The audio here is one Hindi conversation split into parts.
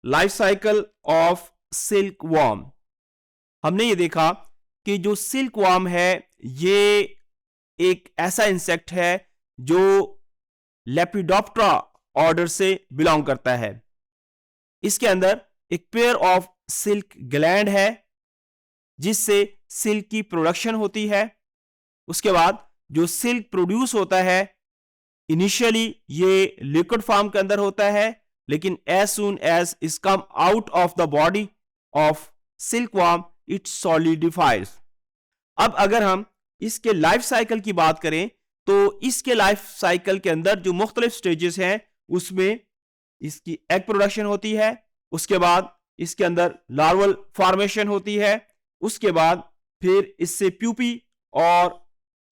Life cycle of silk warm. हमने ये देखा कि जो सिल्क वॉर्म है ये एक ऐसा इंसेक्ट है जो लेपिडोप्टेरा ऑर्डर से बिलोंग करता है। इसके अंदर एक पेयर ऑफ सिल्क ग्लैंड है जिससे सिल्क की प्रोडक्शन होती है। उसके बाद जो सिल्क प्रोड्यूस होता है इनिशियली ये लिक्विड फॉर्म के अंदर होता है, लेकिन as soon as it come out of the body of silk worm it solidifies. अब अगर हम इसके लाइफ साइकिल की बात करें तो इसके लाइफ साइकिल के अंदर जो मुख्तलिफ स्टेजेस हैं उसमें इसकी एग प्रोडक्शन होती है, उसके बाद इसके अंदर लार्वल फॉर्मेशन होती है, उसके बाद फिर इससे प्यूपी, और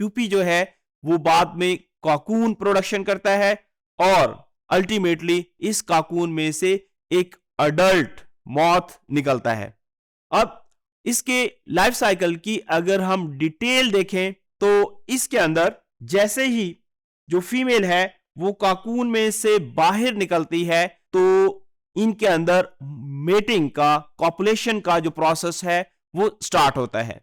प्यूपी जो है वो बाद में काकून प्रोडक्शन करता है और अल्टीमेटली इस काकून में से एक अडल्ट मॉथ निकलता है। अब इसके लाइफ साइकिल की अगर हम डिटेल देखें तो इसके अंदर जैसे ही जो फीमेल है वो काकून में से बाहर निकलती है तो इनके अंदर मेटिंग का, कॉपुलेशन का जो प्रोसेस है वो स्टार्ट होता है।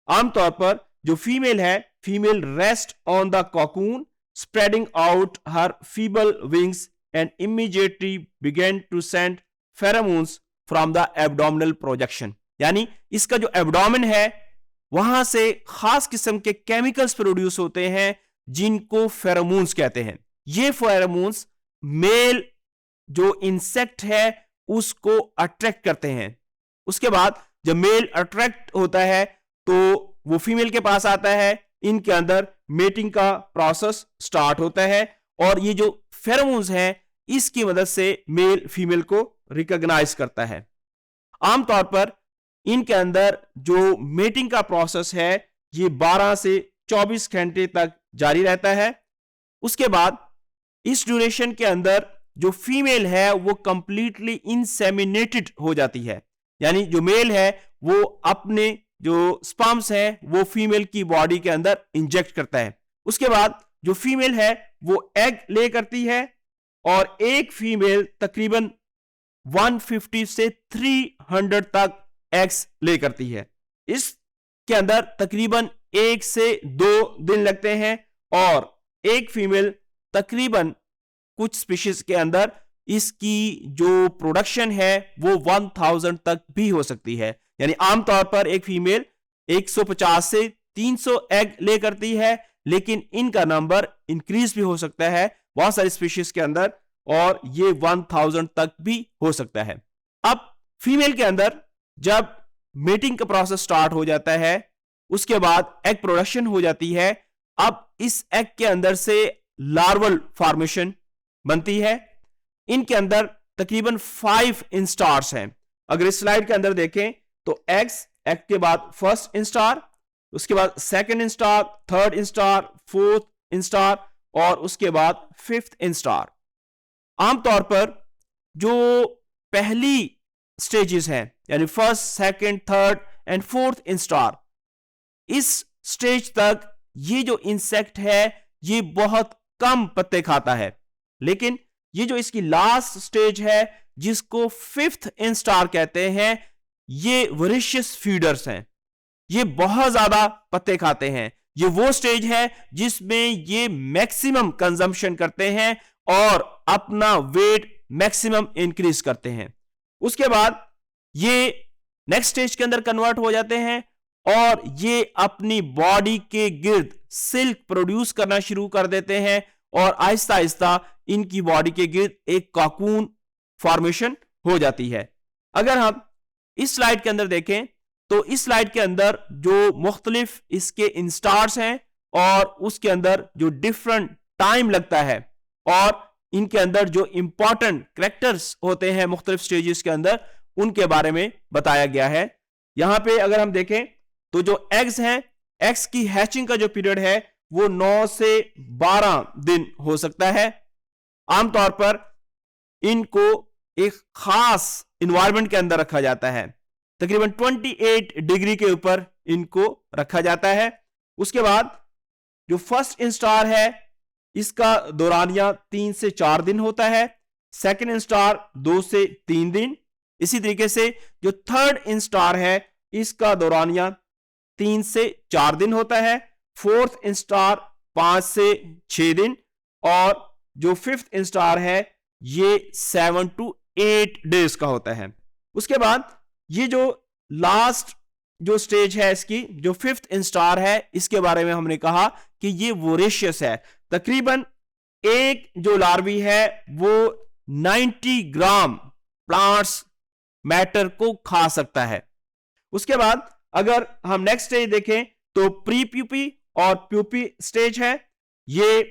आमतौर पर जो फीमेल है, female rest on the cocoon spreading out her feeble wings and immediately begin to send pheromones from the abdominal projection. यानी इसका जो एब्डोमेन है वहां से खास किस्म के केमिकल्स प्रोड्यूस होते हैं जिनको फेरोमोन्स कहते हैं। ये फेरोमोन्स मेल जो इंसेक्ट है उसको अट्रैक्ट करते हैं। उसके बाद जब मेल अट्रैक्ट होता है तो वो फीमेल के पास आता है, इनके अंदर मेटिंग का प्रोसेस स्टार्ट होता है और ये जो फेरोमोन्स हैं इसकी मदद से मेल फीमेल को रिकॉग्नाइज करता है। आमतौर पर इनके अंदर जो मेटिंग का प्रोसेस है ये 12 से 24 घंटे तक जारी रहता है। उसके बाद इस ड्यूरेशन के अंदर जो फीमेल है वो कंप्लीटली इंसेमिनेटेड हो जाती है, यानी जो मेल है वो अपने जो स्पर्म्स है वो फीमेल की बॉडी के अंदर इंजेक्ट करता है। उसके बाद जो फीमेल है वो एग ले करती है और एक फीमेल तकरीबन 150 से 300 तक एग्स ले करती है। इसके अंदर तकरीबन 1 से 2 दिन लगते हैं और एक फीमेल तकरीबन कुछ स्पीशीज के अंदर इसकी जो प्रोडक्शन है वो 1000 तक भी हो सकती है। यानी आमतौर पर एक फीमेल 150 से 300 एग ले करती है, लेकिन इनका नंबर इंक्रीज भी हो सकता है बहुत सारी स्पीशीज के अंदर और ये 1000 तक भी हो सकता है। अब फीमेल के अंदर जब मेटिंग का प्रोसेस स्टार्ट हो जाता है उसके बाद एग प्रोडक्शन हो जाती है। अब इस एग के अंदर से लार्वल फॉर्मेशन बनती है। इनके अंदर तकरीबन 5 इंस्टार्स हैं। अगर इस स्लाइड के अंदर देखें तो एग्स, एग के बाद फर्स्ट इंस्टार, उसके बाद second instar, third instar, fourth instar और उसके बाद फिफ्थ इंस्टार। आमतौर पर जो पहली स्टेजेस हैं यानी first, second, third and fourth instar, इस स्टेज तक ये जो इंसेक्ट है ये बहुत कम पत्ते खाता है, लेकिन ये जो इसकी लास्ट स्टेज है जिसको फिफ्थ इंस्टार कहते हैं ये वोरेशियस फीडर्स हैं, ये बहुत ज्यादा पत्ते खाते हैं। ये वो स्टेज है जिसमें ये मैक्सिमम कंजम्पशन करते हैं और अपना वेट मैक्सिमम इंक्रीज करते हैं। उसके बाद ये नेक्स्ट स्टेज के अंदर कन्वर्ट हो जाते हैं और ये अपनी बॉडी के गिर्द सिल्क प्रोड्यूस करना शुरू कर देते हैं और आहिस्ता आहिस्ता इनकी बॉडी के गिर्द एक काकून फॉर्मेशन हो जाती है। अगर हम इस स्लाइड के अंदर देखें तो इस स्लाइड के अंदर जो मुख्तलिफ इसके इंस्टार्स हैं और उसके अंदर जो डिफरेंट टाइम लगता है और इनके अंदर जो इंपॉर्टेंट कैरेक्टर्स होते हैं मुख्तलिफ स्टेजेस के अंदर उनके बारे में बताया गया है। यहां पे अगर हम देखें तो जो एग्स हैं, एग्स की हैचिंग का जो पीरियड है वो 9 से 12 दिन हो सकता है। आमतौर पर इनको एक खास इन्वायरमेंट के अंदर रखा जाता है, तकरीबन 28 डिग्री के ऊपर इनको रखा जाता है। उसके बाद जो फर्स्ट इंस्टार है इसका दौरानिया 3 से 4 दिन होता है, सेकंड इंस्टार 2 से 3 दिन इसी तरीके से जो थर्ड इंस्टार है इसका दौरानिया 3 से 4 दिन होता है, फोर्थ इंस्टार 5 से 6 दिन, और जो फिफ्थ इंस्टार है ये 7 to 8 डेज का होता है। उसके बाद ये जो लास्ट जो स्टेज है इसकी, जो फिफ्थ इंस्टार है, इसके बारे में हमने कहा कि ये वोरेशियस है। तकरीबन एक जो लार्वी है वो 90 ग्राम प्लांट्स मैटर को खा सकता है। उसके बाद अगर हम नेक्स्ट स्टेज देखें तो प्री प्यूपी और प्यूपी स्टेज है। ये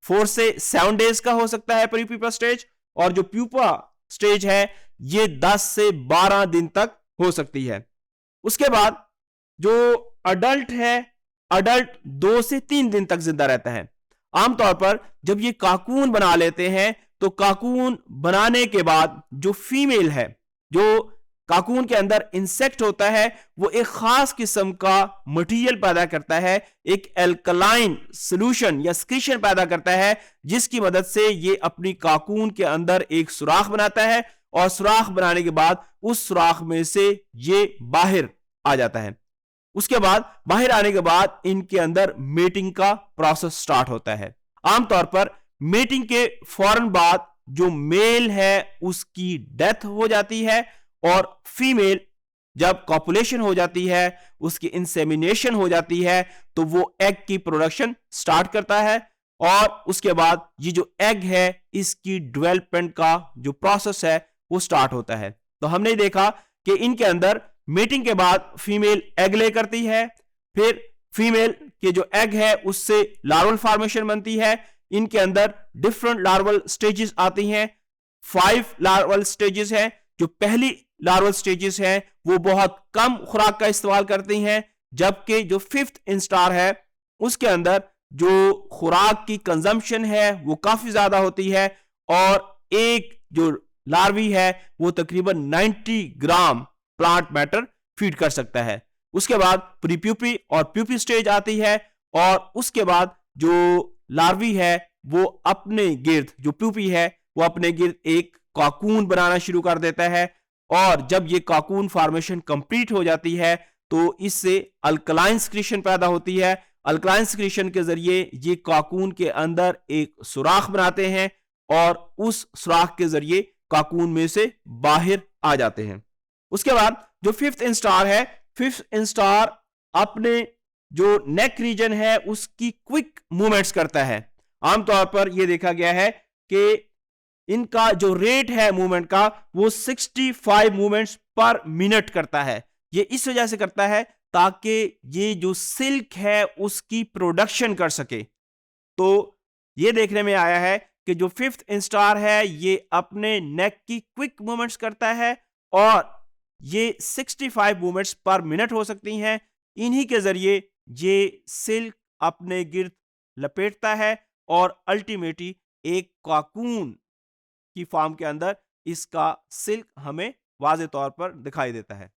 4 से 7 डेज का हो सकता है प्री प्यूपा स्टेज, और जो प्यूपा स्टेज है ये 10 से 12 दिन तक हो सकती है। उसके बाद जो अडल्ट है, अडल्ट 2 से 3 दिन तक जिंदा रहता है। आमतौर पर जब ये काकून बना लेते हैं तो काकून बनाने के बाद जो फीमेल है, जो काकून के अंदर इंसेक्ट होता है, वो एक खास किस्म का मटेरियल पैदा करता है, एक एल्कलाइन सॉल्यूशन या स्क्रीशन पैदा करता है, जिसकी मदद से ये अपनी काकून के अंदर एक सुराख बनाता है, और सुराख बनाने के बाद उस सुराख में से ये बाहर आ जाता है। उसके बाद बाहर आने के बाद इनके अंदर मेटिंग का प्रोसेस स्टार्ट होता है। आमतौर पर मेटिंग के फौरन बाद जो मेल है उसकी डेथ हो जाती है, और फीमेल जब कॉपुलेशन हो जाती है, उसकी इंसेमिनेशन हो जाती है, तो वो एग की प्रोडक्शन स्टार्ट करता है, और उसके बाद ये जो एग है इसकी डेवलपमेंट का जो प्रोसेस है वो स्टार्ट होता है। तो हमने देखा कि इनके अंदर मेटिंग के बाद फीमेल एग ले करती है, फिर फीमेल के जो एग है उससे लार्वल फॉर्मेशन बनती है। इनके अंदर डिफरेंट लार्वल स्टेजेस आती हैं, 5 लार्वल स्टेजेस हैं। जो पहली लार्वल स्टेजेस हैं वो बहुत कम खुराक का इस्तेमाल करती हैं, जबकि जो फिफ्थ इंस्टार है उसके अंदर जो खुराक की कंजम्पशन है वो काफी ज्यादा होती है, और एक जो लार्वी है वो तकरीबन 90 ग्राम प्लांट मैटर फीड कर सकता है। उसके बाद प्री प्यूपी और प्यूपी स्टेज आती है, और उसके बाद जो लार्वी है वो अपने गिर्द, जो प्यूपी है वो अपने गिर्द एक काकून बनाना शुरू कर देता है, और जब ये काकून फॉर्मेशन कंप्लीट हो जाती है तो इससे अल्कलाइन सिक्रीशन पैदा होती है। अल्कलाइन सिक्रीशन के जरिए ये काकून के अंदर एक सुराख बनाते हैं, और उस सुराख के जरिए काकून में से बाहर आ जाते हैं। उसके बाद जो फिफ्थ इंस्टार है, फिफ्थ इंस्टार अपने जो नेक रीजन है उसकी क्विक मूवमेंट्स करता है। आमतौर पर यह देखा गया है कि इनका जो रेट है मूवमेंट का वो 65 मूवमेंट्स पर मिनट करता है। ये इस वजह से करता है ताकि ये जो सिल्क है उसकी प्रोडक्शन कर सके। तो ये देखने में आया है कि जो फिफ्थ इंस्टार है ये अपने नेक की क्विक मूवमेंट्स करता है, और ये 65 मूवमेंट्स पर मिनट हो सकती हैं। इन्हीं के जरिए ये सिल्क अपने गिर्द लपेटता है, और अल्टीमेटली एक काकून की फॉर्म के अंदर इसका सिल्क हमें वाज़े तौर पर दिखाई देता है।